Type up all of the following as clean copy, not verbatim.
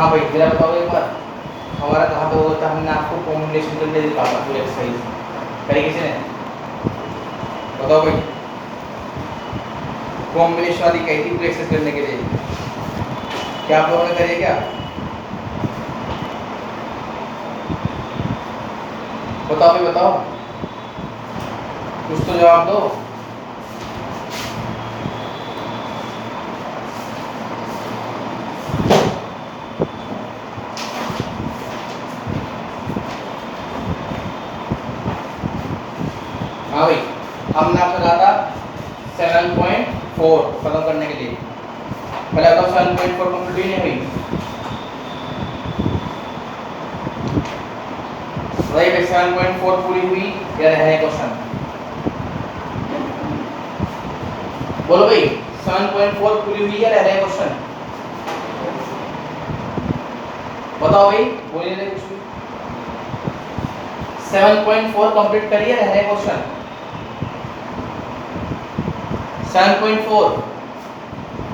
हाँ भाई मेरा बताओ एक बार, हमारा कहाँ पे होता है, हमने आपको कॉम्बिनेशन करके दिखा था पूरी एक्सरसाइज करी किसी ने, बताओ भाई। कॉम्बिनेशन वाली कही थी पूरी एक्सरसाइज करने के लिए, क्या आप लोगों ने करी है क्या? बताओ भाई बताओ, कुछ तो जवाब दो। हाँ भाई, हमने आपसे कहा था 7.4 खत्म करने के लिए, पहले बताओ 7.4 कंप्लीट नहीं हुई? भाई 7.4 पूरी हुई या रह क्वेश्चन? बोलो भाई, 7.4 पूरी हुई या रह रहे क्वेश्चन? बताओ भाई, बोलिए नहीं कुछ भी। 7.4 कंप्लीट करिए, रह रहे क्वेश्चन? 7.4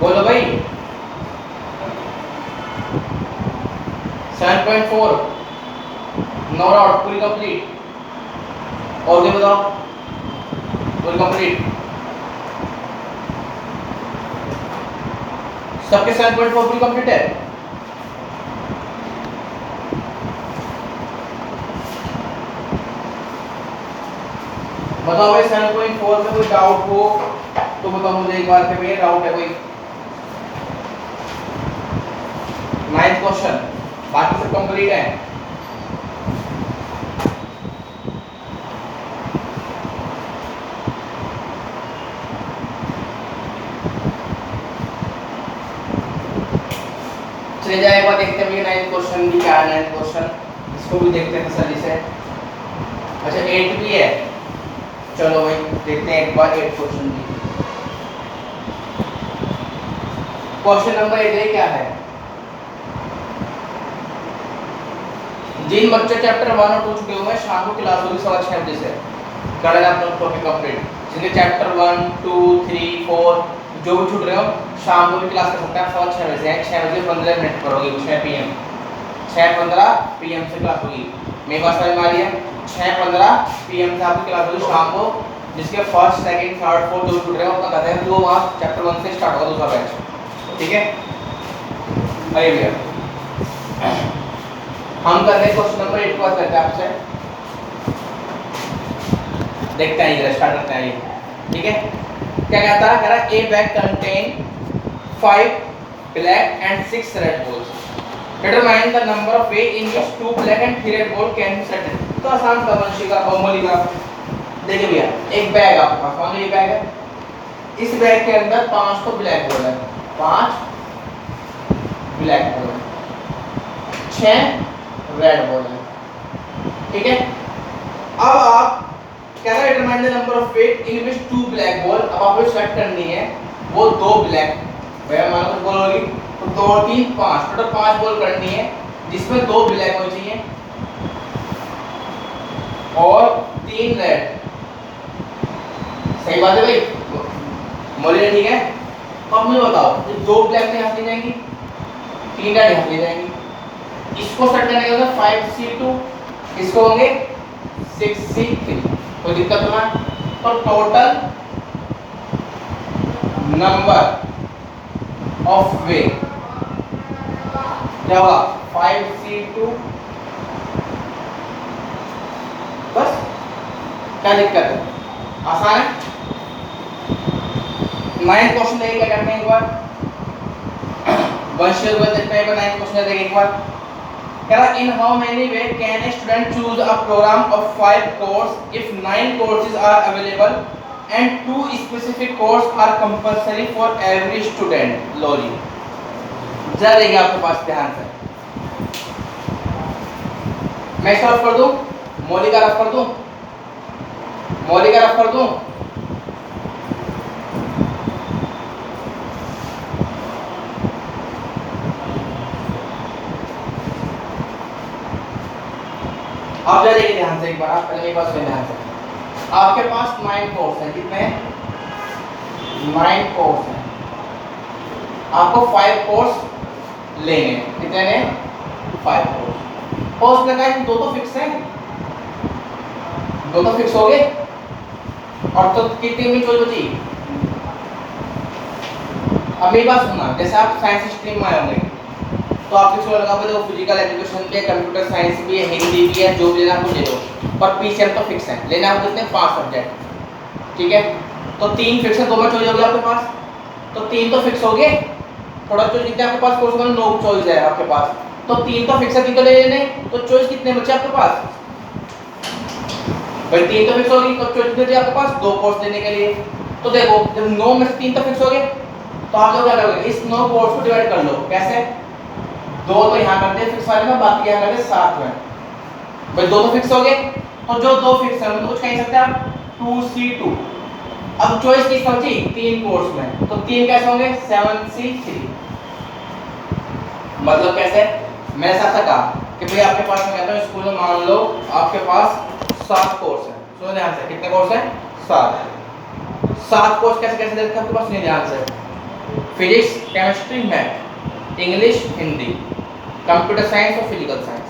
बोलो भाई, 7.4 नो डाउट पूरी कंप्लीट। और क्या बताओ, पूरी कंप्लीट सबके 7.4 पूरी कंप्लीट है? बताओ भाई 7.4 में कोई डाउट हो तो बताओ मुझे एक बार के भैया, डाउट है कोई? 9th क्वेश्चन, बाकी सब कंप्लीट है। चले जाए एक बार देखते हैं भैया 9th क्वेश्चन भी क्या है। 9th क्वेश्चन इसको भी देखते हैं तसल्ली से। अच्छा 8 भी है, चलो भाई देखते हैं एक बार 8 क्वेश्चन भी। क्वेश्चन नंबर 8 है क्या है, जिन बच्चे चैप्टर 1 और 2 छुटे हुए हैं शाम को क्लास होगी 6:15 बजे से, कर लेना अपना टॉपिक कंप्लीट। जिनके चैप्टर 1 2 3 4 जो भी छूट रहे हो शाम को भी क्लास कर सकते हैं, 6:15 बजे से 6 बजे 15 मिनट पर होगी, 6 PM 6:15 PM से क्लास होगी। मेरे पास समझ में आ रही है, 6:15 PM से आपकी क्लास होगी शाम को। जिसके फर्स्ट सेकंड थर्ड फोर्थ जो छूट रहे हो अपना कहते हैं वो वहाँ चैप्टर 1 से स्टार्ट होगा दूसरा बैच, ठीक है? आइए भैया हम कर रहे हैं क्वेश्चन नंबर 8 को करते हैं आपसे, देखते हैं इधर स्टार्ट करते हैं ये, ठीक है? क्या कहता है, कह रहा है ए bag contain 5 black and 6 red balls, determine the number of way in which 2 black and 3 red ball can be settled. तो आसान सा वंशिका बहुमूली का, देखिए भैया एक बैग आपके पास, मान लो ये बैग है, इस बैग के अंदर 5 तो ब्लैक बॉल है, 5 ब्लैक बॉल है, 6 रेड बॉल है, ठीक है? अब आप कह रहा है determine the number of ways in which 2 black ball, अब आपको सेलेक्ट करनी है वो 2 ब्लैक, भैया मान लो बॉल होगी तो 2 3 5 टोटल 5 बॉल करनी है जिसमें 2 ब्लैक होनी चाहिए और 3 रेड। सही बात है भाई, मोली ठीक है? अब मुझे बताओ ये 2 ब्लैक यहाँ से जाएंगी, 3 रेड यहाँ से जाएंगी, इसको सेट करने के बाद 5C2, इसको होंगे 6C3, कोई दिक्कत ना? तो टोटल नंबर ऑफ वे क्या होगा 5C2, बस क्या दिक्कत है, आसान है। 9th क्वेश्चन देखिए क्या करते हैं एक बार, वंशिक को देखते हैं 9th क्वेश्चन देखिए एक बार। कह रहा in how many way can a student choose a program of 5 courses if 9 courses are available and 2 specific courses are compulsory for every student। लो जी जरा देखिए आपके पास ध्यान से, मैं इसका रफ कर दूं, मौलिक का रफ कर दूं, मौलिक का रफ कर दूं, आप जरा देखिए ध्यान से एक बार, आप पहले मेरी बात सुनिए ध्यान से। आपके पास 9 कोर्स है, कितने हैं? 9 कोर्स हैं, आपको 5 कोर्स लेने। कितने ने? 5 कोर्स। और उसने कहा दो तो फिक्स है, दो तो फिक्स हो गए, और तो कितनी में चोइस बची? अब मेरी बात सुनना, जैसे आप साइंस स्ट्रीम में आए होंगे तो आपको चोइस लगा देखो फिजिकल एजुकेशन भी है, कंप्यूटर साइंस भी है, हिंदी भी है, जो भी लेना आपको ले लो, पर पीसीएम तो फिक्स है, लेना आपको कितने? 5 सब्जेक्ट, ठीक है। तो 3 फिक्स है, 2 में चॉइस होगी आपके पास, तो 3 तो फिक्स हो गए, थोड़ा चॉइस कितने आपके पास? कोर्स में 9 चॉइस है आपके पास, तो 3 तो फिक्स है, 3 तो ले लेने, तो चॉइस कितने बचे आपके पास भाई? 3 तो फिक्स होगी, तो चॉइस कितने बचे आपके पास? 2 कोर्स लेने के लिए। तो देखो जब 9 में से 3 तो फिक्स हो गए, तो आप लोग क्या करोगे? इस 9 कोर्स को डिवाइड कर लो। कैसे? 2 तो यहाँ करते हैं फिक्स वाले में, बाकी यहाँ करते हैं साथ में। भाई 2 तो फिक्स हो गए, तो जो 2 फिक्स है उनको कुछ कह सकते हैं आप 2C2। अब चॉइस किस बची? 3 कोर्स में, तो 3 कैसे होंगे? 7C3। मतलब कैसे? मैंने साथ कहा कि भाई आपके पास मैं कहता हूँ स्कूल में मान लो आपके पास 7 कोर्स है, सुनो ध्यान से, कितने कोर्स हैं? 7 कोर्स कैसे कैसे देते हैं आपके पास? सुनिए ध्यान से, physics, chemistry, math, English, Hindi, computer science और फिजिकल साइंस,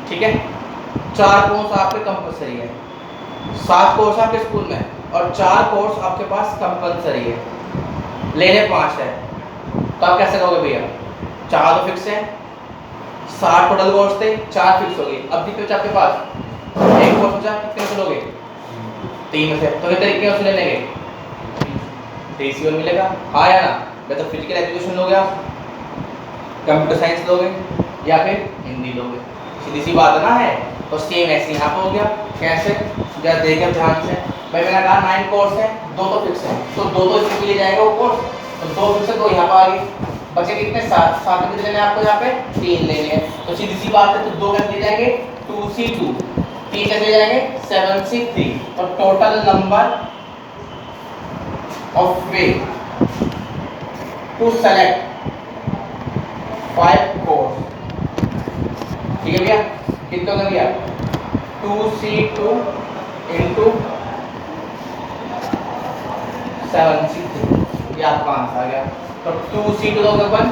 ठीक है। 4 कोर्स आपके कंपलसरी है, 7 कोर्स आपके स्कूल में, और 4 कोर्स आपके पास कंपलसरी है, लेने 5 है। तो आप कैसे कहोगे भैया? 4 तो फिक्स है, 7 टोटल कोर्स थे, 4 फिक्स हो गए, अब कितने बचे आपके पास? 1 कोर्स बचा, कितने में लोगे? 3 में से। तो कितने तरीके से ले लेंगे? 3C1 मिलेगा, हाँ या ना? मैं तो फिजिकल एजुकेशन लोगे आप, कंप्यूटर साइंस लोगे, या फिर हिंदी लोगे, सीधी सी बात है ना। है तो सेम ऐसे यहाँ पे हो गया। कैसे? जरा देखिए ध्यान से, भाई मैंने कहा 9 कोर्स है, 2 तो फिक्स है, तो 2 तो इसके लिए जाएगा वो कोर्स, तो 2 फिक्स है, 2 यहाँ पर आ गए, बचे कितने? 7 में कितने लेने आपको? यहाँ पे 3 लेने हैं, तो सीधी सी बात है, तो 2 कैसे ले जाएंगे? 2C2, 3 कैसे ले जाएंगे? 7C3, और total number of way to select 5 course, ठीक है भैया। कितना हो गया? 2C2 इंटू 7C3, ये आपका आंसर आ गया। तो 2C2 दोगे अपन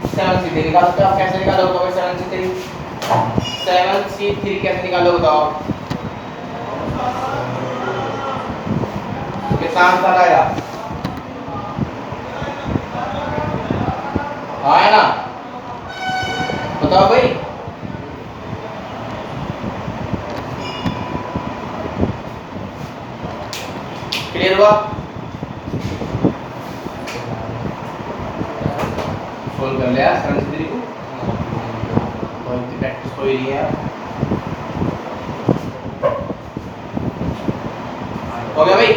7C3 निकाल सकते हो आप। कैसे निकालोगे भाई 7C3 कैसे निकालोगे बताओ? कितना आंसर आएगा? हाँ है ना? बताओ भाई। क्लियर हुआ? सोल्व कर लिया 7C3 को, बहुत ही प्रैक्टिस हो रही है। हो गया भाई?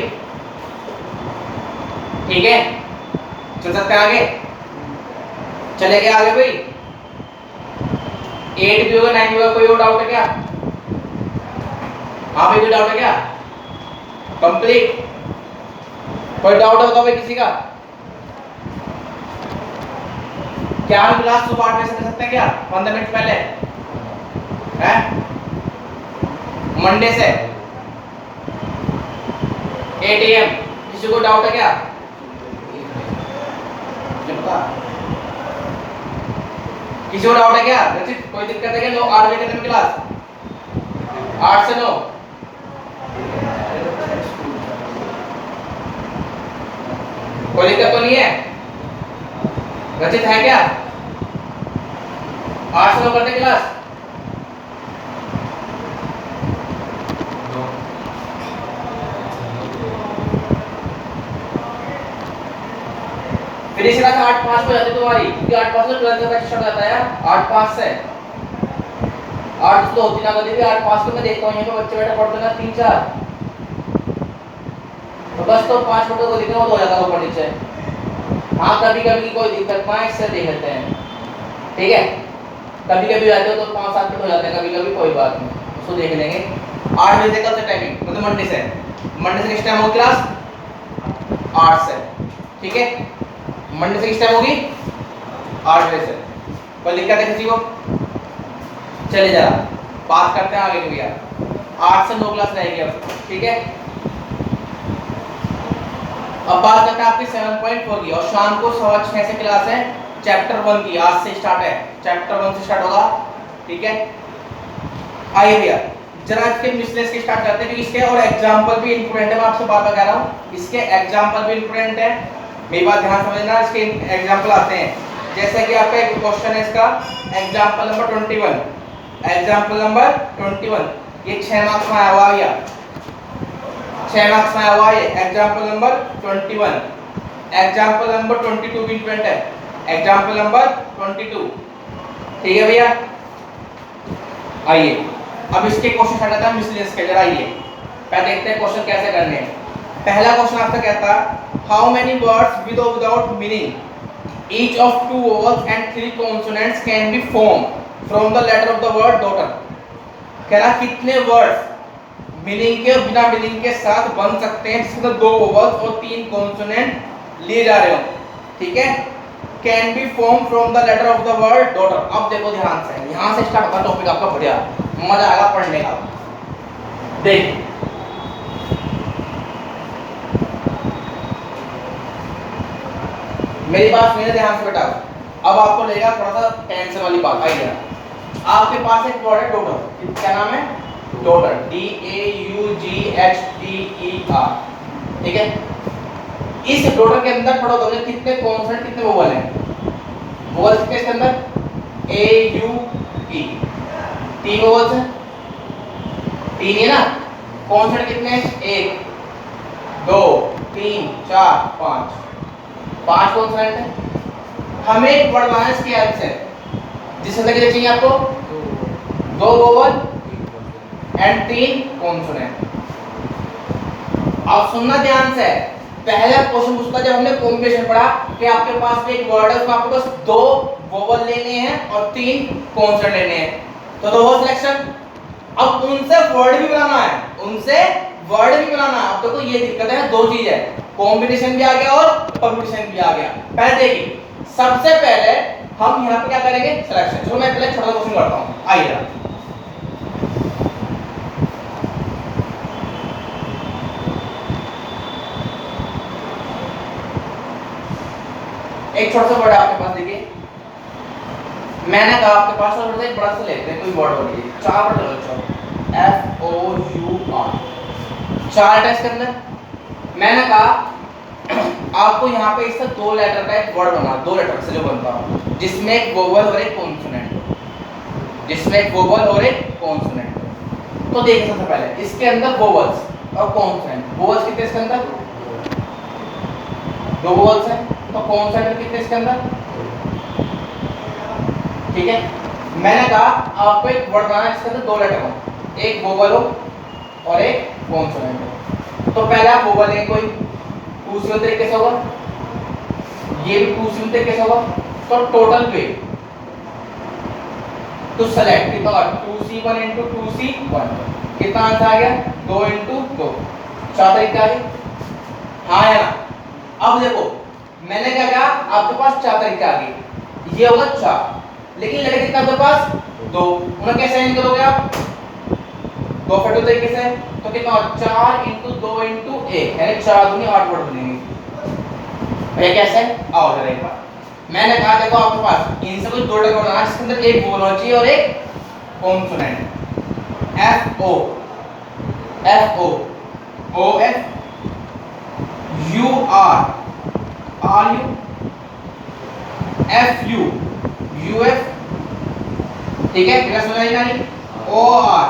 ठीक है, चल सकते हैं आगे? चले गए आगे भाई? 8 भी होगा, 9 भी होगा, कोई और डाउट है क्या? हाँ भाई, कोई डाउट है क्या? कंप्लीट? कोई डाउट है बताओ भाई किसी का? क्या हम क्लास सुबह 8 बजे से कर सकते हैं क्या? 15 मिनट पहले है, मंडे से 8 AM। किसी को डाउट है क्या? किसी को डाउट है क्या? कोई दिक्कत है क्या? 9 8 बजे तक क्लास, 8 से 9। कोई दिक्कत तो नहीं है? रचित है क्या? 8 से 9 करते क्लास? फिर इसी क्लास 8:05 को जाती तुम्हारी, क्योंकि 8:05 से 12 का बैच स्टार्ट होता है यार, 8:05 से 8 तो होती ना कभी भी, 8:05 को मैं देखता हूँ यहाँ पे बच्चे बैठे पढ़ते ना 3-4, तो बस तो 5 मिनट को दिखने वो हो जाता है ऊपर नीचे। हाँ कभी कभी कोई दिक्कत ना, इससे देख लेते हैं, ठीक है। कभी कभी आते हो तो 5-7 मिनट हो जाते हैं, कभी कभी कोई बात नहीं, उसको देख लेंगे। 8 बजे कब से टाइमिंग? मतलब मंडे से किस टाइम होगी क्लास? 8 से, ठीक है। मंडे से किस टाइम होगी? 8 बजे से। कोई दिक्कत है किसी को? चलिए जरा बात करते हैं आगे की भैया। 8 से 9 क्लास रहेगी अब, ठीक है। अब बात करते हैं आपकी 7.4 की, और शाम को 6:15 से क्लास है, चैप्टर 1 की आज से स्टार्ट है, चैप्टर 1 से स्टार्ट होगा, ठीक है। आइए भैया जरा इसके मिसलेस के स्टार्ट करते हैं, क्योंकि इसके और एग्जांपल भी इंपॉर्टेंट है, मैं आपसे बार बार कह रहा हूँ इसके एग्जांपल भी इंपॉर्टेंट है, मेरी बात ध्यान समझना। इसके एग्जांपल आते हैं, जैसे कि आपका एक क्वेश्चन है इसका एग्जांपल नंबर 21, एग्जांपल नंबर 21, ये 6 मार्क्स में आया हुआ है, 6 मार्क्स में आया हुआ है एग्जांपल नंबर 21। एग्जांपल नंबर 22 भी इंपॉर्टेंट है, एग्जांपल नंबर 22, ठीक है भैया। आइए अब इसके क्वेश्चन हटाता है मिसलेनियस के, जरा आइए पहले देखते हैं क्वेश्चन कैसे करने हैं। पहला क्वेश्चन आपसे कहता है हाउ मेनी वर्ड्स विद और without meaning each of 2 vowels and 3 consonants can be form from the letter of the word daughter. कह रहा कितने वर्ड्स मीनिंग के और बिना मीनिंग के साथ बन सकते हैं जिसमें 2 वोवेल्स और 3 कॉन्सोनेंट लिए जा रहे हो, ठीक है। Can be form from the letter of the word daughter. अब देखो ध्यान से, यहां से स्टार्ट होगा टॉपिक आपका, बढ़िया मजा आएगा पढ़ने का। देख मेरी बात सुनिए ध्यान से बेटा, अब आपको लगेगा थोड़ा सा टेंशन वाली बात। आइए आपके पास एक वर्ड है डॉटर, क्या नाम है? डॉटर, DAUGHTER, ठीक है। इस डॉटर के अंदर पढ़ो तो कितने कॉन्सोनेंट कितने वोवेल हैं? वोवेल्स कितने इसके अंदर? AUE, 3 वोवेल्स हैं, 3 है ना। कॉन्सोनेंट कितने हैं? 1 2 3 4 5 कॉन्सोनेंट है। हमें एक वर्ड बनाना है इसकी हेल्प से, जिसमें कितने चाहिए आपको? 2 वोवेल एंड 3 कॉन्सोनेंट। अब सुनना ध्यान से, पहला क्वेश्चन पूछता जब हमने कॉम्बिनेशन पढ़ा कि आपके पास एक वर्ड है उसमें आपके पास 2 वोवेल लेने हैं और 3 कॉन्सोनेंट लेने हैं, तो वो सिलेक्शन। अब उनसे वर्ड भी बनाना है, उनसे वर्ड भी बनाना है। अब देखो ये दिक्कत है, 2 चीज है, कॉम्बिनेशन भी आ गया और परम्यूटेशन भी आ गया। पहले देखिए, सबसे पहले हम यहाँ पे क्या करेंगे? सिलेक्शन। चलो मैं पहले छोटा क्वेश्चन करता हूँ, आइए। एक छोटा सा वर्ड आपके पास, देखिए मैंने कहा आपके पास वर्ड एक बड़ा सा लेते हैं, कोई वर्ड हो गया 4 वर्ड ले लो, FOUR, 4 टेस्ट के अंदर। मैंने कहा आपको यहाँ पे इससे 2 लेटर का एक वर्ड बना, 2 लेटर से जो बनता हो, जिसमें एक वोवेल और एक कॉन्सोनेंट हो, जिसमें एक वोवेल और एक कॉन्सोनेंट हो। तो देखिए सबसे पहले इसके अंदर वोवेल्स और कॉन्सोनेंट, वोवेल्स कितने इसके अंदर? 2 वोवेल्स हैं, तो कॉन्सोनेंट कितने इसके अंदर? ठीक है। मैंने कहा आपको एक वर्ड बनाना है जिसके अंदर 2 लेटर हो, एक वोवेल हो और एक कॉन्सोनेंट हो। तो पहला आप वोवेल लेंगे, कोई 2 सिंपल तरीके से होगा, ये भी 2 सिंपल तरीके से होगा। तो टोटल पे तो सेलेक्ट कितना होगा? 2C1 into 2C1, कितना आंसर आ गया? 2 into 2, 4 तरीके आ गए, हाँ है ना। अब देखो मैंने क्या कहा, आपके पास 4 तरीके आ गए, ये होगा 4, लेकिन लगे कितना आपके पास? 2। उन्हें कैसे अरेंज करोगे आप? 2 फटो तरीके से, तो कितना? 4 into 2 into 1, यानी 4 दूनी 8 वर्ड बनेंगे। ये कैसे? आओ जरा एक बार। मैंने कहा देखो आपके पास इनसे कोई 2 लेटर बनाना, जिसके अंदर एक वोवेल होना चाहिए और एक consonant. FO, FO, OF, UR, RU, FU, UF, ठीक है। फिर समझ आई नहीं? OR,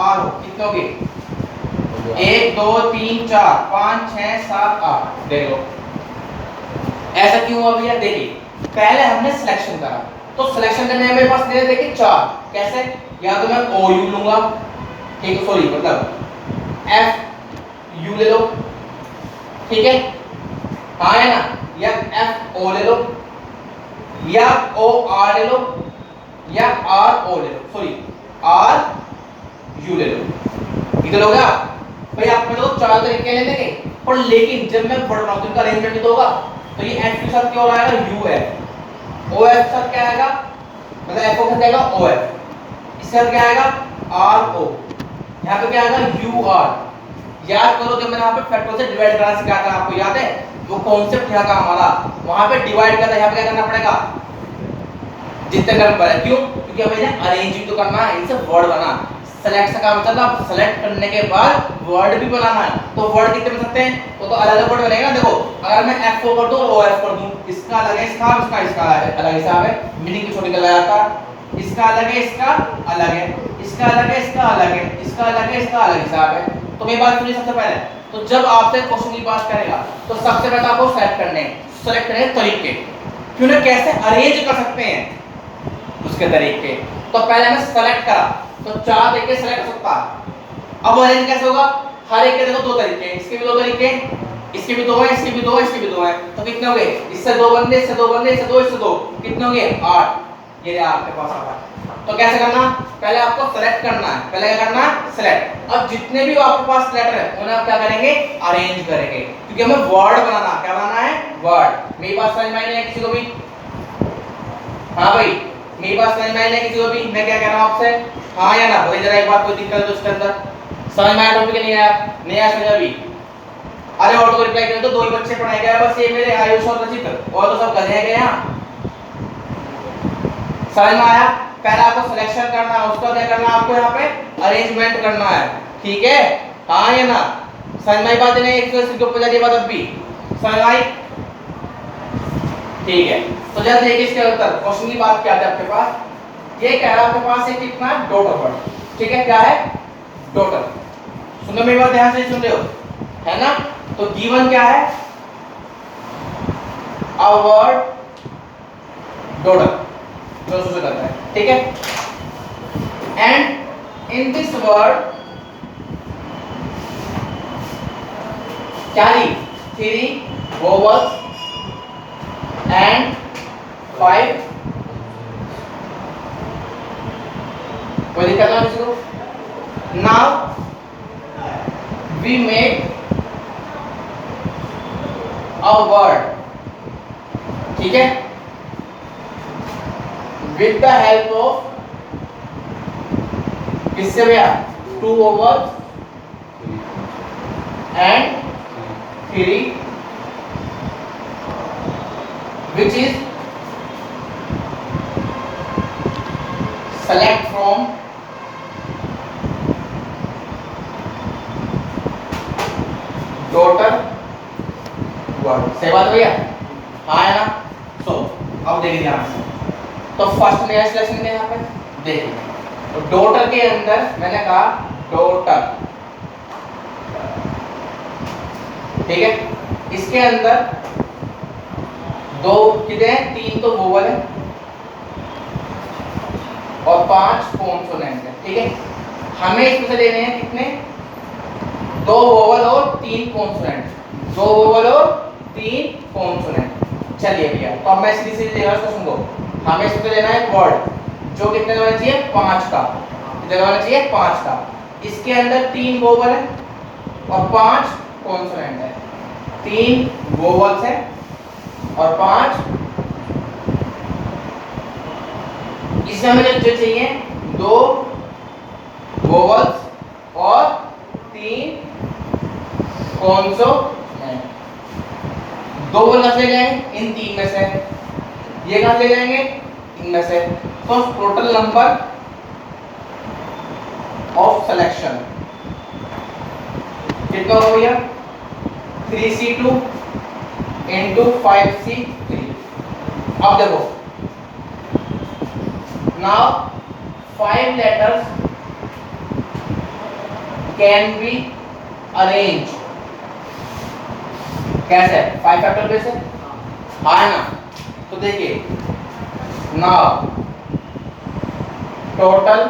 RO, कितने हो गए? 1 2 3 4 5 6 7 8, देख लो। ऐसा क्यों हुआ भैया? देखिए पहले हमने सिलेक्शन करा, तो सिलेक्शन करने में मेरे पास दे देखिए 4, कैसे? या तो मैं OU लूंगा, ठीक है, सॉरी मतलब FU ले लो, ठीक है, हाँ है ना, या FO ले लो, या OR ले लो, या RO ले लो, सॉरी RU ले लो। इधर हो गया भाई, आप मेरे को 4 तरीके ले लेंगे, पर लेकिन जब मैं वर्ड बनाऊं तो इनका अरेंजमेंट भी तो होगा। तो ये F के साथ क्या हो आएगा? UF, OF के साथ क्या आएगा? मतलब FO के साथ आएगा OF, इसके साथ क्या आएगा? RO, यहाँ पे क्या आएगा? UR। याद करो जब मैंने यहाँ पे फैक्टर से डिवाइड करना सिखाया था, आपको याद है? वो कॉन्सेप्ट यहाँ का हमारा, वहाँ पे डिवाइड करना, यहाँ पे क्या करना पड़ेगा? जितने नंबर है, क्यों? क्योंकि हमें इन्हें अरेंज तो करना है, इनसे वर्ड बना। सेलेक्ट का काम मतलब सेलेक्ट करने के बाद वर्ड भी बनाना है। तो वर्ड कितने बन सकते हैं? वो तो अलग अलग वर्ड बनेगा। देखो अगर मैं F4 कर दूं और OF कर दूं, इसका अलग है, इसका अलग हिसाब है, मीनिंग की छोटी गलत आता, इसका अलग है, इसका अलग है, इसका अलग है, इसका अलग है, इसका अलग है, इसका अलग हिसाब है। तो मेरी बात सुनिए सबसे पहले, तो जब आपसे क्वेश्चन की बात करेगा तो सबसे पहले आपको सेलेक्ट करने तरीके, क्यों ना कैसे अरेंज कर सकते हैं उसके तरीके। तो पहले मैं सेलेक्ट करा तो 4 तरीके सेलेक्ट कर सकता है। अब अरेंज कैसे होगा? हर एक के देखो 2 तरीके हैं, इसके भी 2 तरीके, इसके भी 2 है, इसके भी 2 है, इसके भी 2 है, तो कितने हो गए? इससे 2 बंदे, इससे 2 बंदे, इससे 2, इससे 2, कितने हो गए? 8। ये आपके पास आ गया। तो कैसे करना? पहले आपको सेलेक्ट करना है। पहले क्या करना है? सेलेक्ट। अब जितने भी आपके पास लेटर है उन्हें आप क्या करेंगे? अरेंज करेंगे, क्योंकि हमें वर्ड बनाना। क्या बनाना है? वर्ड। मेरी बात समझ में आई नहीं किसी को भी? हाँ भाई, मेरी बात समझ में आई नहीं किसी को भी? मैं क्या कह रहा हूं आपसे? हाँ या ना? बोलिए जरा एक बात, कोई दिक्कत है तो उसके अंदर समझ में आया टॉपिक नहीं आया? नहीं आया समझ अभी? अरे ऑटो को रिप्लाई करें तो 2 ही बच्चे पढ़ाए गए बस, ये मेरे आयुष और रचित, और तो सब गधे हैं यहाँ। समझ में आया? पहले आपको सिलेक्शन करना है, उसका क्या करना है? आपको यहाँ पे अरेंजमेंट करना है। ठीक है? हाँ या ना? समझ में आई बात नहीं? एक तो इसके ऊपर जाइए बात अब भी समझ आई? ठीक है, तो जरा देखिए इसके उत्तर। क्वेश्चन की बात क्या है आपके पास? ये कह रहा है आपके पास है कितना? Daughter word. ठीक है, क्या है? डॉटर। सुनो मेरी बात ध्यान से सुन रहे हो, है ना? तो गिवन क्या है? अ वर्ड डॉटर, जो सोच करता है। ठीक है? And in this word carry 3 vowels and 5, कोई दिक्कत ना किसी को? Now we make a word, ठीक है, with the help of किससे भैया? 2 vowels and 3, which is select from daughter word। सही बात भैया? हाँ है ना? सो अब देखिए ध्यान से, तो फर्स्ट नया सिलेक्शन है यहाँ पे देखिए। तो डॉटर के अंदर मैंने कहा डॉटर, ठीक है, इसके अंदर 2 कितने हैं? 3 तो वोवल है और 5 कॉन्सोनेंट है। ठीक है, हमें इसमें से लेने हैं कितने? 2 वोवल और 3 कॉन्सोनेंट, 2 वोवल और 3 कॉन्सोनेंट। चलिए भैया, तो अब मैं सीधी सीधी देखा क्वेश्चन को। हमें इसमें से लेना है वर्ड जो कितने होना चाहिए? 5 का। कितने होना चाहिए? 5 का। इसके अंदर 3 वोवल है और 5 कॉन्सोनेंट है। 3 वोवल्स है और 5, इसमें हमें जो चाहिए 2 वोवल्स और 3 कॉन्सोनेंट। 2 वोवल कहाँ से ले जाएंगे? इन 3 में से। ये कहाँ से ले जाएंगे? इनमें से। तो टोटल नंबर ऑफ सिलेक्शन कितना हो गया? 3C2 into 5C3। अब देखो, now 5 letters can be arranged। कैसे? 5 फैक्टर बेस है, हाँ ना? तो देखिए, now total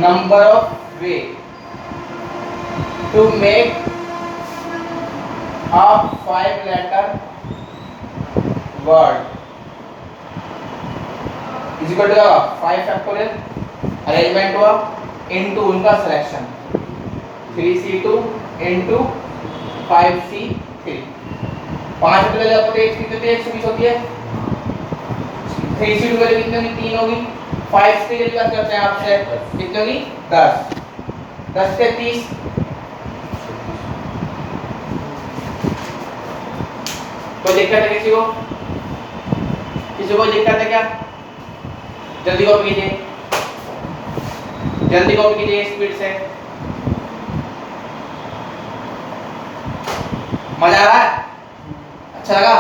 number of way to make a 5 letter word is equal to 5 factorial arrangement हुआ इनटू उनका सिलेक्शन 3C2 इनटू 5C3। 5 पे ले जाओ तो 1 कितनी 120 होती है। 3C2 वाली कितनी होगी? 3 होगी। 5 की जल्दी बात करते हैं आपसे, कितनी होगी? 10। 10 से 30, कोई दिक्कत है किसी को? किसी को दिक्कत है क्या? जल्दी कॉपी कीजिए, जल्दी कॉपी कीजिए स्पीड से। मजा आ रहा है? अच्छा लगा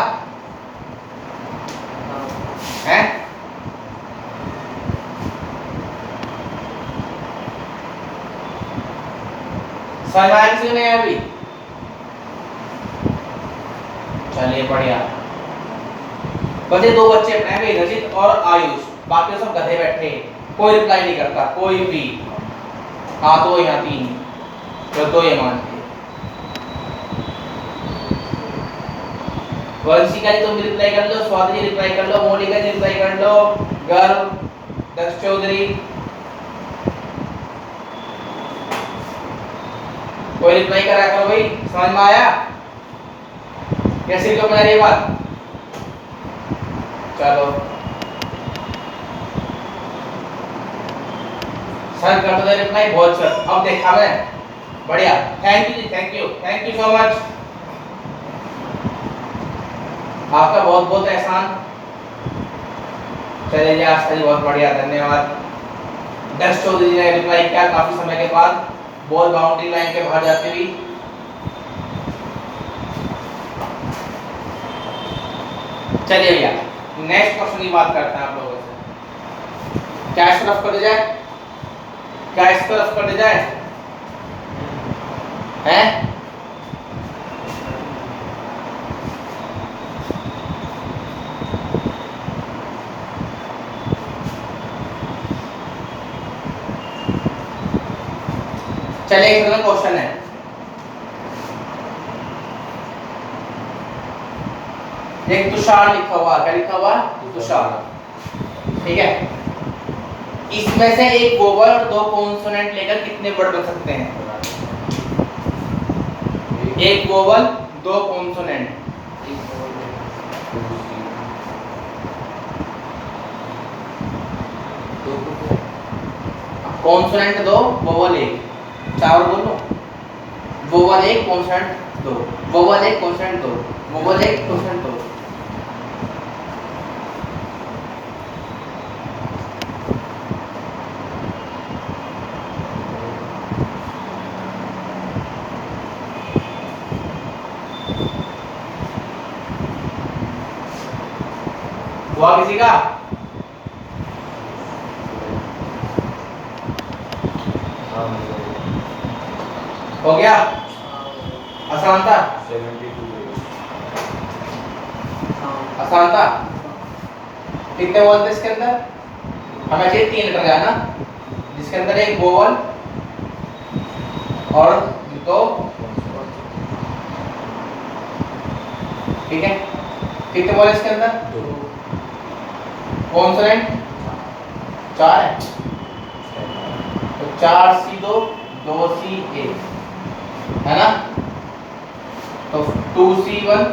है? समझ में आया किसी को नहीं आया अभी? चलिए बढ़िया। बचे दो बच्चे अपने हैं, रजित और आयुष, बाकी सब गधे बैठे, कोई रिप्लाई नहीं करता कोई भी। हाँ तो यहाँ तीन, तो दो ये मान के वंशिका जी तुम रिप्लाई कर लो, स्वाति जी रिप्लाई कर लो, मोनिका जी रिप्लाई कर लो, गर्व, दक्ष चौधरी, कोई रिप्लाई करा करो भाई। समझ में आया कैसे क्यों बना रही बात? चलो सर कर दो रिप्लाई, बहुत सर अब देखा मैं, बढ़िया। Thank you ji, thank you so much, आपका बहुत बहुत एहसान। चलिए जी आस्था जी बहुत बढ़िया, धन्यवाद। दक्ष चौधरी जी ने रिप्लाई किया काफी समय के बाद, बॉल बाउंड्री लाइन के बाहर जाते हुए। चलिए भैया नेक्स्ट क्वेश्चन की बात करते हैं आप लोगों से। क्या इस तरफ कर जाए, क्या इस तरफ कर जाए हैं? चलिए एक क्वेश्चन है, एक तुषार लिखा हुआ, क्या लिखा हुआ? तुषार, ठीक है। इसमें से एक वोवल और दो कॉन्सोनेंट लेकर कितने वर्ड बन सकते हैं? एक वोवल दो कॉन्सोनेंट, कॉन्सोनेंट दो वोवल एक, चार बोलो, वोवल एक कॉन्सोनेंट दो, वोवल एक कॉन्सोनेंट दो, वोवल एक कॉन्सोनेंट दो। हुआ किसी का? हो गया? आसान था? आसान था? कितने वोवल थे इसके अंदर? हमें चाहिए 3 लेटर का ना, जिसके अंदर एक वोवल और दो, ठीक है। कितने वोवल इसके अंदर? कॉन्सोनेंट 4 है, तो 4C2 2C1 है ना, तो 2C1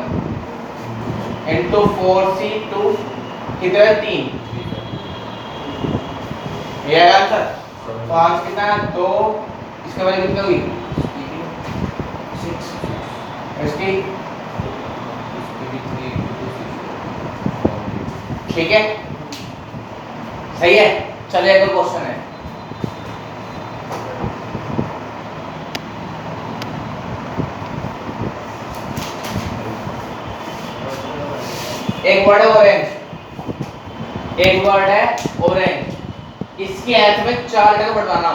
इंटू 4C2 कितना है? 3। ये है आंसर। तो आंसर कितना है? 2, इसके वैल्यू कितनी होगी? 6, इसकी ठीक है, सही है। चलिए एक क्वेश्चन है, एक वर्ड है ऑरेंज, एक वर्ड है ऑरेंज, इसकी हेल्प में 4 लेटर का बढ़वाना,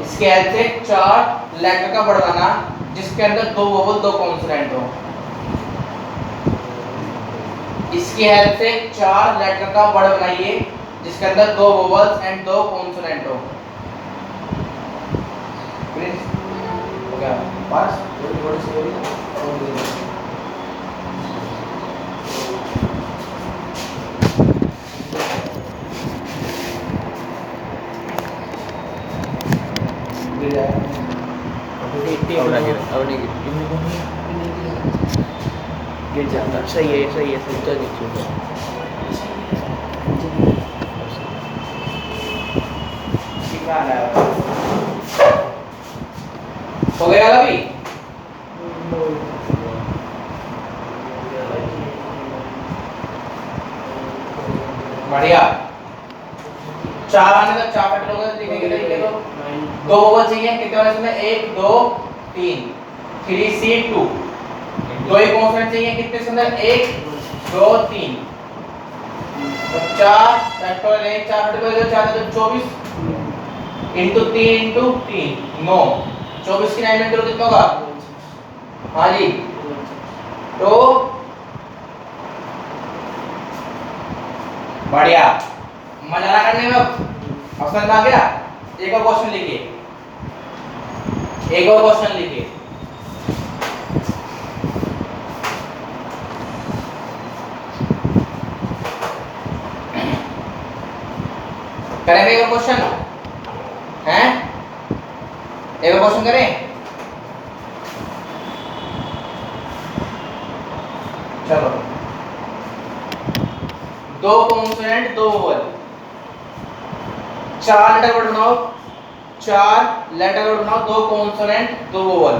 इसके हेल्प से 4 लेटर का बढ़वाना जिसके अंदर 2 वोवल 2 कॉन्सोनेंट हो। इसकी हेल्प से 4 लेटर का वर्ड बनाइए जिसके अंदर 2 वोवल्स एंड 2 कॉन्सोनेंट हो। हो गया बस, थोड़ी सी गिर जाता। सही है, सही है, सही है। हो गया अभी? बढ़िया। 4 आने का 4 फैक्टर होगा लिखने के तरीके तो 2 वो चाहिए कितने होने इसमें 1 2 3 3C2 दो ही कांस्टेंट चाहिए कितने इसके अंदर 1 2 3 तो 4 फैक्टर 1 4 फैक्टर 4 तो 24 इंटू 3 इंटू 3 9 24 की 9 में करो कितना होगा? हाँ जी तो बढ़िया मजा ना करने में ऑप्शन आ गया। एक और क्वेश्चन लिखिए एक और क्वेश्चन लिखिए करेंगे एक और क्वेश्चन हैं एक और क्वेश्चन करें चलो दो कॉन्सोनेंट दो वोवल 4 लेटर वर्ड बनाओ 4 लेटर वर्ड बनाओ दो कॉन्सोनेंट दो वोवल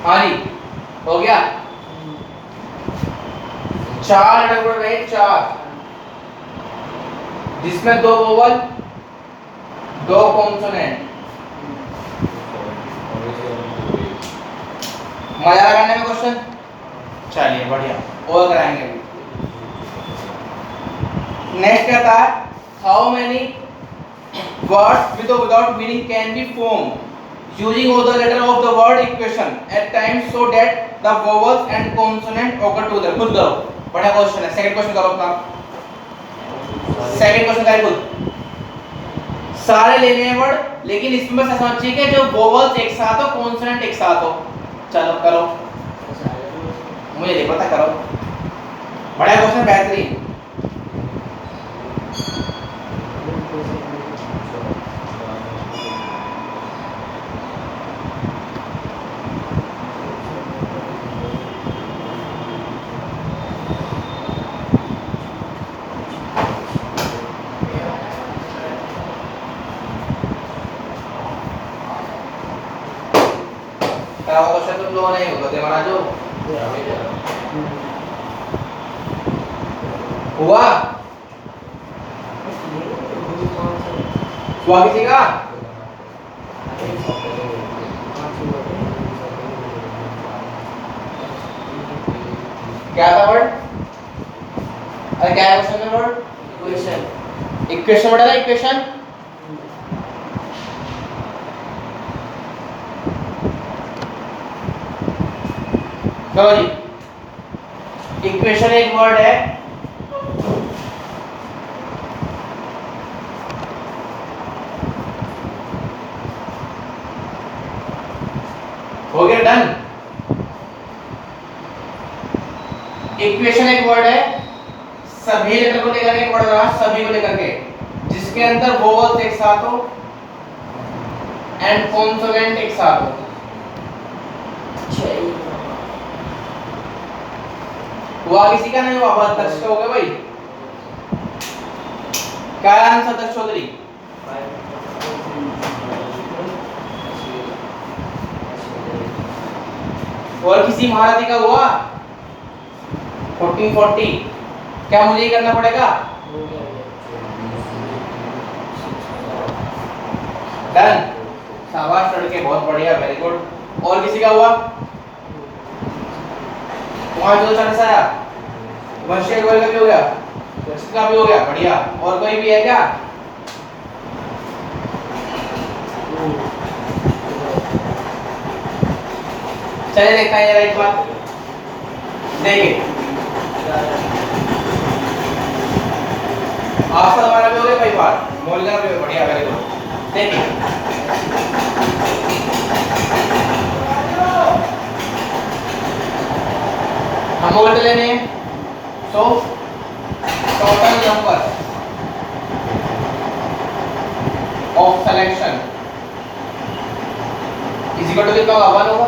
हाँ जी हो गया 4 लेटर वर्ड रहे 4 जिसमें दो वोवल दो कॉन्सोनेंट मजा लगाने में क्वेश्चन चलिए बढ़िया और कराएंगे नेक्स्ट कहता है हाउ मेनी वर्ड्स विद और without meaning can be form using all the letter of the word equation at times so that the vowels and consonant occur together खुद करो बड़ा क्वेश्चन है सेकंड क्वेश्चन करो अपना second question करें खुद सारे लेने हैं वर्ड लेकिन इसमें बस ऐसा चाहिए कि जो वोवल्स एक साथ हो कॉन्सोनेंट एक साथ हो चलो करो मुझे नहीं पता करो बड़ा क्वेश्चन बेहतरीन क्वेश्चन तुम लोगों ने होगा तुम्हारा जो हुआ हुआ किसी का क्या था वर्ड अरे क्या है क्वेश्चन में वर्ड इक्वेशन इक्वेशन वर्ड है इक्वेशन चलो जी इक्वेशन एक वर्ड है हो गया डन इक्वेशन एक वर्ड है सभी लेटर को लेकर के पढ़ रहा सभी को लेकर के जिसके अंदर वोवल्स एक साथ हो एंड कॉन्सोनेंट एक साथ हो हुआ किसी का नहीं हुआ बहुत दर्शक हो गए भाई क्या आंसर दर्शक चौधरी और किसी महारथी का हुआ 1440 क्या मुझे ही करना पड़ेगा डन शाबाश लड़के बहुत बढ़िया वेरी गुड और किसी का हुआ वहां जो चांस आया वंशे गोल का भी हो गया इसका भी हो गया बढ़िया और कोई भी है क्या चलिए देखते हैं जरा एक बार देखिए आपका हमारा भी हो गया भाई बात मोल का भी बढ़िया वेरी गुड देखिए हम बोलते लेने so total number of selection is equal to कितना होगा 1 होगा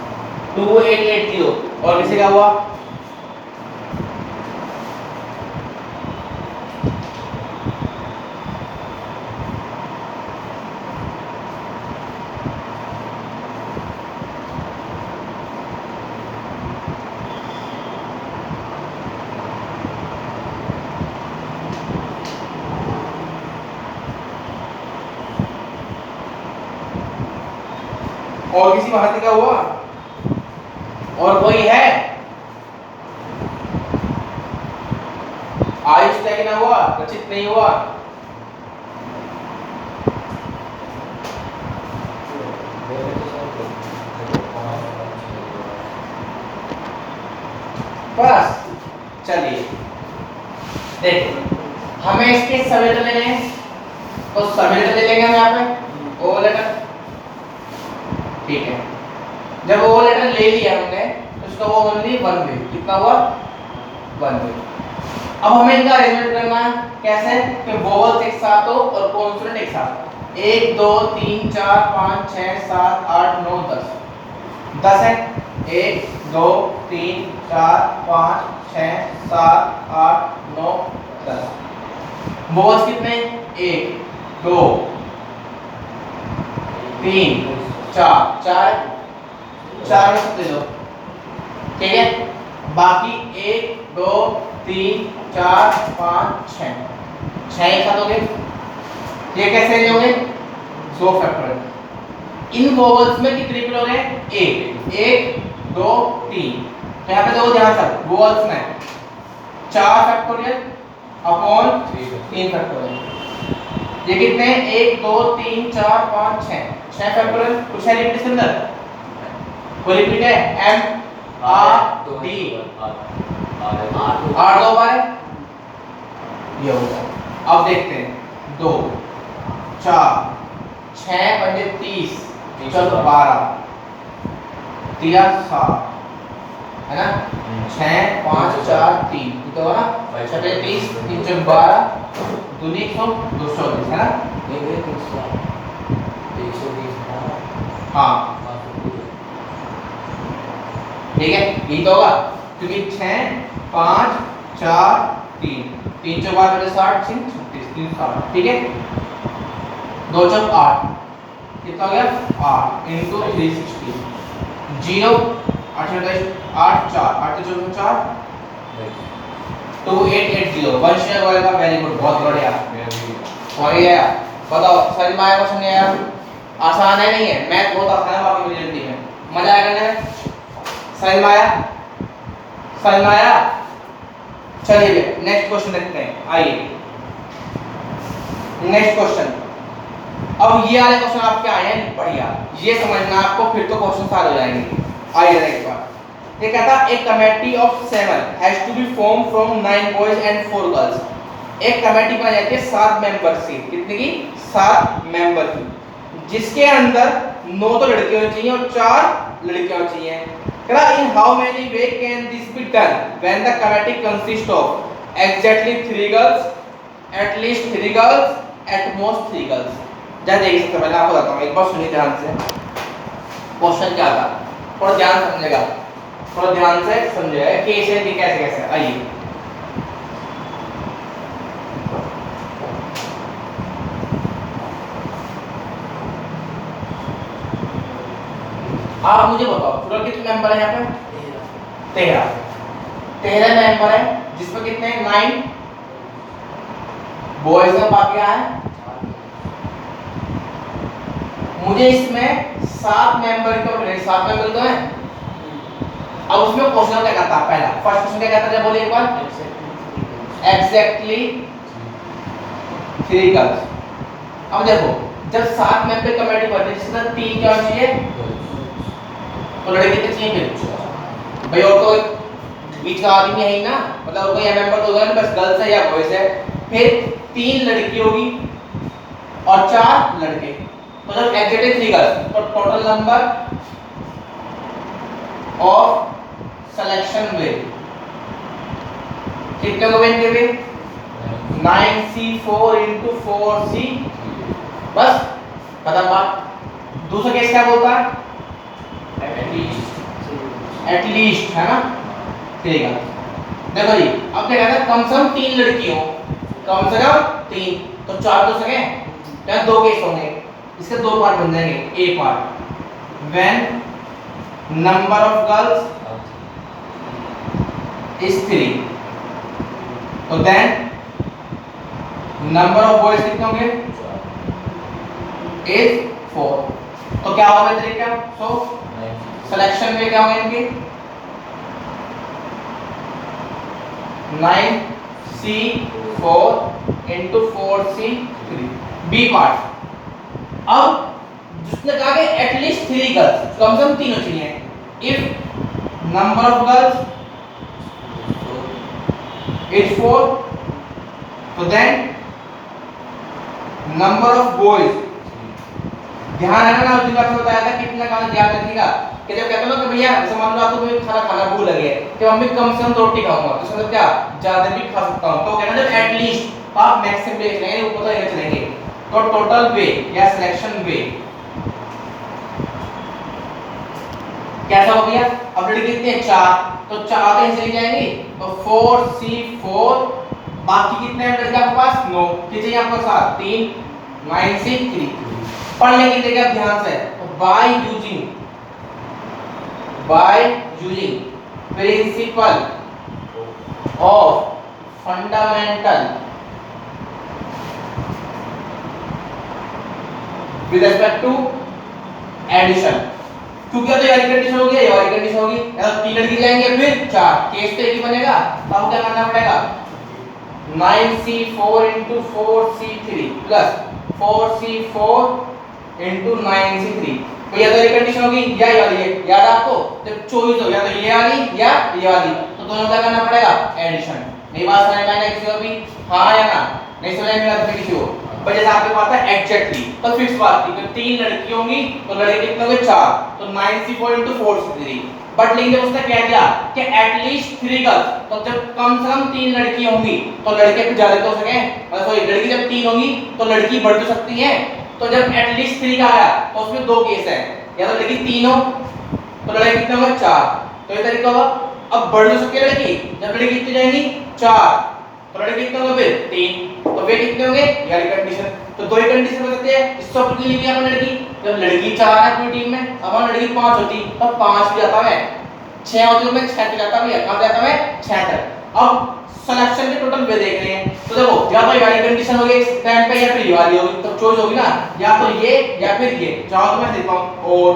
2880 और किसी का हुआ और किसी भारती का हुआ और कोई है आयुष का ना हुआ रचित नहीं हुआ बस चलिए देखो हमें इसके सब लेटर लेने हैं तो सब लेटर ले लेंगे हम यहाँ पे ओ लेटर ठीक है जब वो लेटर ले लिया हमने तो उसका वो ओनली वन वे कितना हुआ वन वे अब हमें इनका अरेंजमेंट करना है कैसे कि वोवल्स एक साथ हो और कॉन्सोनेंट एक साथ 1 2 3 4 5 6 7 8 9 10 10 है 1 2 3 4 5 6 7 8 9 10 वोवल्स कितने 1 2 3 4 चार में सबसे दो ठीक है बाकी 1 2 3 4 5 6 एक साथ हो गए ये कैसे होंगे दो फैक्टोरियल इन वोवल्स में कितने रिपीट हो गए एक 1 2 3 तो यहाँ पे देखो ध्यान से वोवल्स में 4 फैक्टोरियल अपॉन 3 फैक्टोरियल ये कितने 1 2 3 4 5 6 फैक्टोरियल कुछ है रिपीट इसके अंदर वो रिपीट है M R D R दो बार ये होगा अब देखते हैं 2 4 6 पंजे 30 चलो 12 3 7 है ना 6 5 4 3 तो है ना 6 30 3 12 दूनी 220 है ना हाँ ठीक है यही तो होगा क्योंकि 6 5 4 3 3 चौक 8 60 3 36 3 60 ठीक है 2 चौक 8 कितना हो गया 8 into 360 0 8 8 4 8 चौक 4 2880 वन शेयर होएगा वेरी गुड बहुत बढ़िया और ये बताओ समझ में आया क्वेश्चन नहीं आया आसान है नहीं है मैथ बहुत आसान है बाकी बिलियंटी में मजा आया करने में समझ में आया चलिए नेक्स्ट क्वेश्चन देखते हैं आइए नेक्स्ट क्वेश्चन अब ये वाले क्वेश्चन आपके आए हैं बढ़िया ये समझना आपको फिर तो क्वेश्चन सारे हो जाएंगे आइए एक बार ये कहता है एक committee of 7 has to be form from 9 boys and 4 girls एक कमेटी बनाई जाती है 7 मेंबर से कितने की 7 मेंबर की जिसके अंदर 9 तो लड़के होने चाहिए और 4 लड़कियां होनी चाहिए करा in how many way can this be done when the committee consist of exactly 3 girls at least 3 girls at most 3 girls जा देखिए सबसे पहले आपको बताता हूं एक बार सुनिए ध्यान से क्वेश्चन क्या था थोड़ा ध्यान समझेगा थोड़ा ध्यान से समझिएगा कैसे कैसे आइए आप मुझे बताओ टोटल कितने मेंबर है यहाँ पे 13 मेंबर है जिसमें कितने 9 बॉयज है बाकी है मुझे इसमें 7 मेंबर तो 7 मेंबर तो है अब उसमें क्वेश्चन क्या कहता है पहला फर्स्ट क्वेश्चन क्या कहता है बोलिए एक बार एग्जैक्टली 3 गर्ल्स अब देखो जब 7 मेंबर कमेटी बनती है जिसमें 3 क्या चाहिए तो लड़के कितने चाहिए फिर भाई और तो बीच का आदमी है ही ना मतलब कोई मेंबर तो होगा ना बस गर्ल्स है या बॉयज है फिर 3 लड़की होगी और 4 लड़के तो जब एग्जैक्टली 3 गर्ल्स तो टोटल नंबर ऑफ सिलेक्शन वे कितने को बनेंगे वे 9c4 into 4c बस खत्म बात दूसरा केस क्या बोलता है एटलीस्ट, है ना, ठीक है। देखो जी, अब क्या कहता है, कम से कम 3 लड़की हो, कम से कम 3, तो 4 तो सके, क्या 2 केस होंगे, इसके 2 पार्ट बन जाएंगे। A part, when number of girls is 3, तो देन नंबर ऑफ बॉयज कितने होंगे, इज 4। तो क्या होगा तरीका, सो सिलेक्शन में क्या होंगे इनके, 9C4 into 4C3। B part, अब जिसने कहा कि एटलीस्ट 3 गर्ल्स, कम से कम 3 होनी चाहिए। If number of girls is 4, तो देन नंबर ऑफ बॉयज, ध्यान है ना, उसी बात से बताया था कितना खाना ध्यान रखिएगा कि जब कहते हो ना कि भैया जैसे मान लो आपको कोई खाना खाना भूल लगी है कि मम्मी कम से कम 2 रोटी खाऊंगा, तो मतलब क्या ज्यादा भी खा सकता हूं, तो कहना जब एटलीस्ट आप मैक्सिमम ले चलेंगे, ऊपर तो ये चलेंगे, तो टोटल वे या सिलेक्शन वे कैसा हो गया। अब लड़की कितनी है, 4, तो 4 कहीं चली जाएंगी, तो 4C4, बाकी कितने हैं लड़के आपके पास, 9, कितने आपके पास 3, 9C3। पढ़ने की जगह ध्यान से, by using principle of fundamental with respect to addition, क्योंकि तो ये वाली कंडीशन होगी, ये वाली कंडीशन होगी, या तो 3 लड़की जाएंगे फिर 4, केस तो एक ही बनेगा, तो अब क्या करना पड़ेगा, 9C4 into 4C3 plus 4C4 into 9C3। तो या तो ये कंडीशन होगी या ये वाली है, याद आपको, जब चॉइस हो या तो ये वाली या ये वाली, तो दोनों का करना पड़ेगा एडिशन। नहीं बात समझ में आई किसी को भी, हाँ या ना, नहीं समझ में आता किसी को, पर जैसे आपके पास है एग्जैक्टली, तो फिक्स बात थी कि 3 लड़की होंगी, तो लड़के कितने होंगे, 4, तो 9C4 into 4C3। बट लेकिन जब उसने कह दिया कि एटलीस्ट 3 गर्ल्स, तो जब कम से कम 3 लड़की होंगी, तो लड़के कुछ ज्यादा तो हो सके, मतलब सॉरी लड़की जब 3 होंगी तो लड़की बढ़ तो सकती है, तो जब एटलीस्ट 3 का आया तो उसमें 2 केस है, या तो लड़की 3 हो तो लड़के कितने होंगे, 4, तो ये तरीका होगा। अब बढ़ तो सकती है लड़की, जब लड़की कितनी जाएंगी, 4, तो लड़के कितने होंगे फिर 3, तो वे कितने होंगे, ये वाली कंडीशन, तो 2 ही कंडीशन हो सकती है इस टॉपिक के लिए भी। अपन लड़की जब लड़की 4 है पूरी टीम में, अब हम लड़की 5 होती तो 5 भी जाता है, 6 होती तो मैं 6 तक जाता भी है, कहां जाता मैं 6 तक। अब सिलेक्शन के टोटल वे देख रहे हैं, तो देखो या तो ये वाली कंडीशन होगी इस टाइम पे, या फिर ये वाली होगी, तो चॉइस होगी ना, या तो ये या फिर ये, चाहो तो मैं देता हूं, और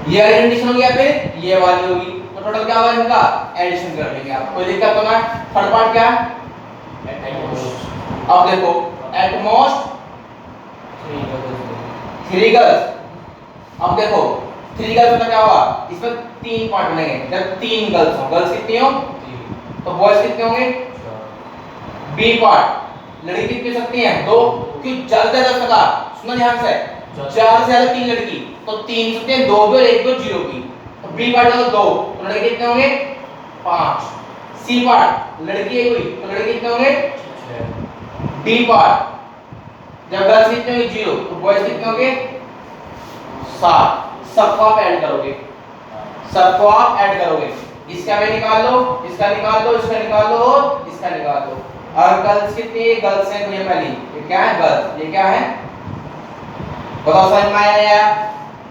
ये वाली कंडीशन होगी या फिर ये वाली होगी, तो टोटल क्या होगा इनका, एडिशन कर लेंगे आप, कोई दिक्कत तो ना। थर्ड पार्ट क्या है, अब देखो एट मोस्ट 3 गर्ल्स, अब देखो 3 गर्ल्स में क्या होगा, इसमें 3 पार्ट बनेंगे, जब 3 गर्ल्स हो, गर्ल्स कितनी हो, तो बॉयज कितने होंगे, बी पार्ट, लड़की कितनी सकती है, 2, क्यों ज्यादा सका, सुनो ध्यान से, ज्यादा से ज्यादा 3 लड़की, तो 3 सकते हैं, 2 भी और 1 भी 0 की, तो बी पार्ट का 2, तो लड़के कितने होंगे, 5। सी पार्ट, लड़की 1 हुई तो लड़के कितने होंगे, 6। डी पार्ट, जब गर्ल्स कितने होंगे 0, तो बॉयज कितने होंगे, 7। सबको आप ऐड करोगे, सबको आप ऐड करोगे, इसका भी निकाल लो, इसका निकाल लो, इसका निकाल लो और इसका निकाल लो। और गर्ल्स कितनी, गर्ल्स हैं भैया पहली, ये क्या है गर्ल्स, ये क्या है बताओ, समझ में आया,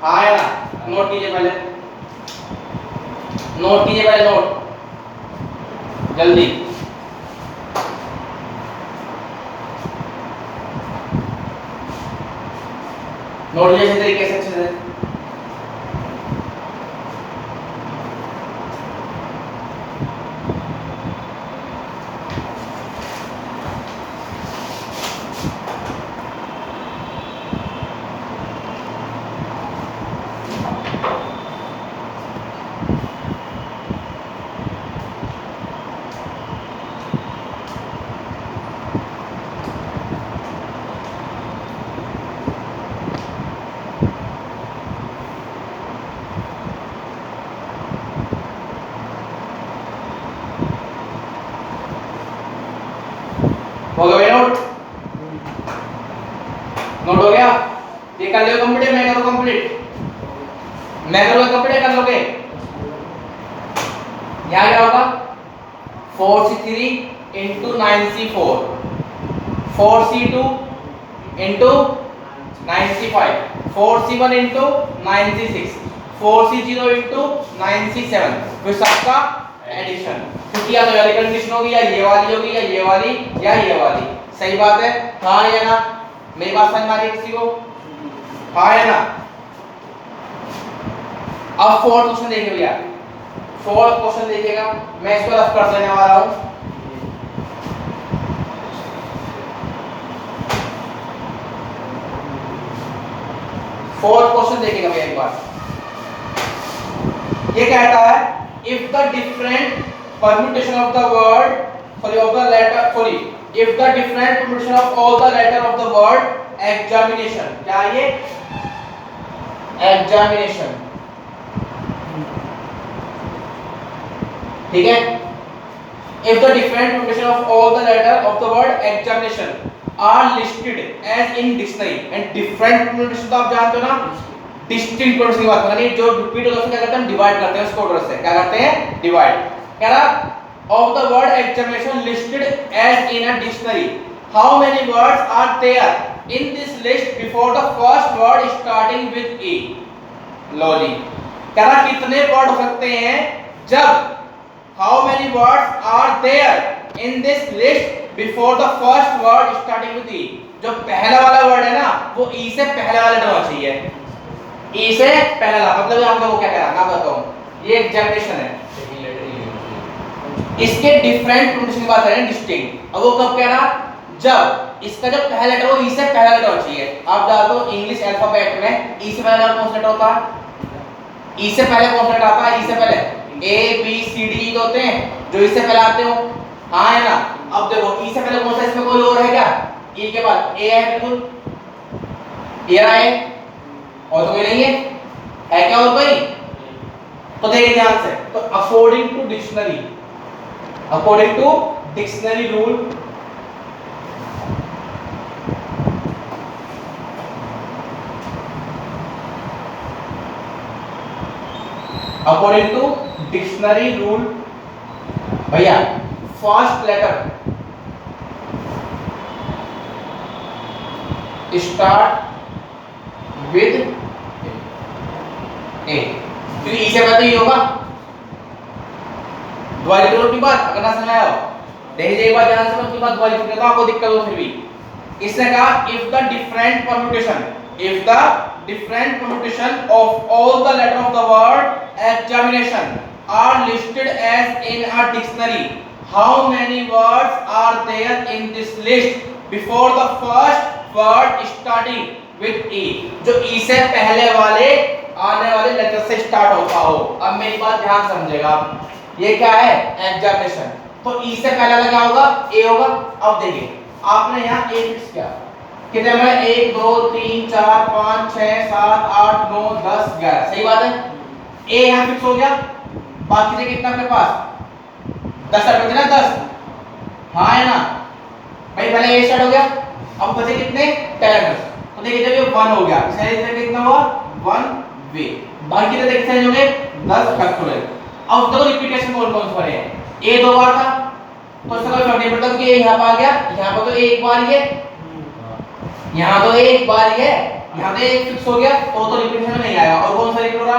हाँ या ना, नोट कीजिए पहले, नोट कीजिए पहले, नोट जल्दी, नोट जैसे तरीके से अच्छे से। हो गया नोट, नोट हो गया, ये कर लो कंप्लीट, मैं करूँ कंप्लीट, मैं करूँगा कंप्लीट, कर लोगे। यहाँ क्या होगा 4c3 into 9c4, 4c2 into 9c5, 4c1 into 9c6, 4c0 into 9c7, फिर सबका एडिशन। क्योंकि या तो वाली कंडीशन होगी या ये वाली होगी या ये वाली या ये वाली। सही बात है, हाँ या ना? मेरी बात समझ में आ रही है किसी को? हाँ या ना? अब फोर्थ क्वेश्चन देखिए भैया, फोर्थ क्वेश्चन देखिएगा, मैं इसको रफ कर देने वाला हूं। फोर्थ क्वेश्चन देखिएगा भैया एक बार। ये कहता है if the different permutation of the word of the letter if the different permutation of all the letter of the word examination, क्या ये examination, ठीक है? if the different permutation of all the letter of the word examination are listed as in dictionary and different permutation तो आप जानते हो ना, distinct words की बात कर रहे हैं, जो रिपीट होता है क्या करते हैं, हम डिवाइड करते हैं उसको ऑर्डर से, क्या करते हैं, डिवाइड। कह रहा of the word examination listed as in a dictionary, how many words are there in this list before the first word starting with A. लो जी, कह रहा कितने वर्ड हो सकते हैं जब, how many words are there in this list before the first word starting with A. जो पहला वाला वर्ड है ना वो ई से पहले वाला लेटर होना चाहिए, ई से पहला, मतलब हम लोग क्या कह रहा, मैं बताऊं, ये एग्जामिनेशन है, इसके डिफरेंट प्रोनाउंसिएशन की बात कर रहे हैं, डिस्टिंक्ट। अब वो कब कह रहा, जब इसका जो पहला लेटर वो ई से पहला लेटर होना चाहिए। आप जानते हो इंग्लिश अल्फाबेट में ई से पहला लेटर कौन सा लेटर होता है, ई से पहले कौन सा लेटर आता है, ई से पहले ए बी सी डी होते हैं जो ई से पहले आते हो, हाँ है ना? अब देखो ई से पहले कौन सा, इसमें कोई और है क्या, ई के बाद ए है, बिल्कुल ए है, और तो कोई नहीं है क्या और कोई? तो देखिए ध्यान से, तो according to dictionary, according to dictionary rule, according to dictionary rule भैया first letter start with A, क्योंकि ई से पहले ही होगा। द्वारी करो की बात, अगर ना समझ आया हो देखिए एक बार ध्यान से, मैं की बात द्वारी करता हूं, आपको दिक्कत हो फिर भी। इसने कहा if the different permutation, if the different permutation of all the letter of the word examination are listed as in a dictionary, how many words are there in this list before the first word starting with E. जो E से पहले वाले आने वाले letter से start होता हो। अब मेरी बात ध्यान समझेगा, ये क्या है, एग्जामिनेशन, तो ई से पहले वाला क्या होगा, ए होगा। अब देखिए आपने यहाँ ए फिक्स किया, कितने में 1 2 3 4 5 6 7 8 9 10 11, सही बात है, ए यहाँ फिक्स हो गया। बाकी से कितना अपने पास 10 बचे ना, 10, हाँ है ना भाई, पहले ए स्टार्ट हो गया, अब बचे कितने 10, तो देखिए जब ये 1 हो गया, सही से कितना हुआ 1 वे, बाकी तो देखते हैं जो 10 फैक्टोरियल। अब देखो रिपीटेशन कौन कौन से हैं, ए 2 बार था तो इसका कोई फर्क नहीं पड़ता क्योंकि ए यहां पर आ गया, यहां पर तो एक बार ही है, यहां तो एक बार ही है, यहां तो एक फिक्स हो गया, तो रिपीटेशन में नहीं आएगा। और कौन सा रिपीट हो रहा,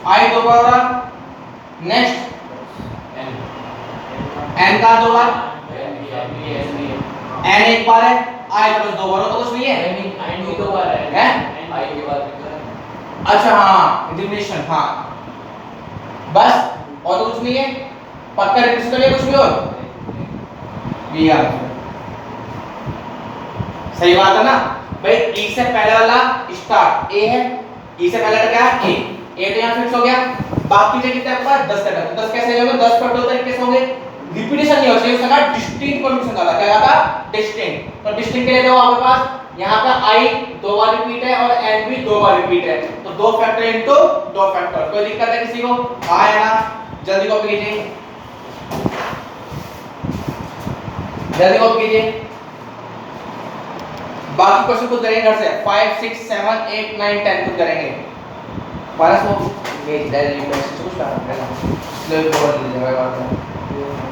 आई 2 बार हो रहा, नेक्स्ट एन का 2 बार, एन एक बार है, आई का 2 बार हो तो कुछ नहीं है, एन भी 2 बार है, आई के बाद, अच्छा हाँ इंटीग्रेशन, हाँ बस, और तो कुछ नहीं है, पक्का रिपीट कर लिया, कुछ भी और भी यार, सही बात है ना भाई। ई से पहले वाला स्टार्ट ए है, ई से पहले क्या है ए तो यहां फिक्स हो गया, बाकी जो कितने आपके पास 10 तक, 10 कैसे होंगे, 10 टोटल तरीके से होंगे, रिपीटेशन नहीं हो चाहिए, उसका डिस्टिंक्ट परम्यूटेशन था, क्या था डिस्टिंक्ट। तो डिस्टिंक्ट के लिए देखो आपके पास यहां का आई 2 बार रिपीट है और एन भी 2 बार रिपीट है, तो 2 फैक्टर इनटू 2 फैक्टर। कोई दिक्कत है किसी को, हां है ना, जल्दी कॉपी कीजिए, जल्दी कॉपी कीजिए, बाकी क्वेश्चन खुद करेंगे घर से, 5 6 7 8 9 10 खुद करेंगे। पारस वो ये डायरी में से कुछ कर रहा है ले बोल दे भाई बात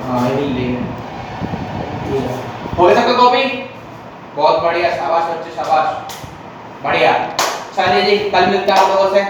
हां ये ले हो गया सबका कॉपी बहुत बढ़िया शाबाश बच्चे शाबाश बढ़िया चलिए जी कल मिलते हैं आप लोगों से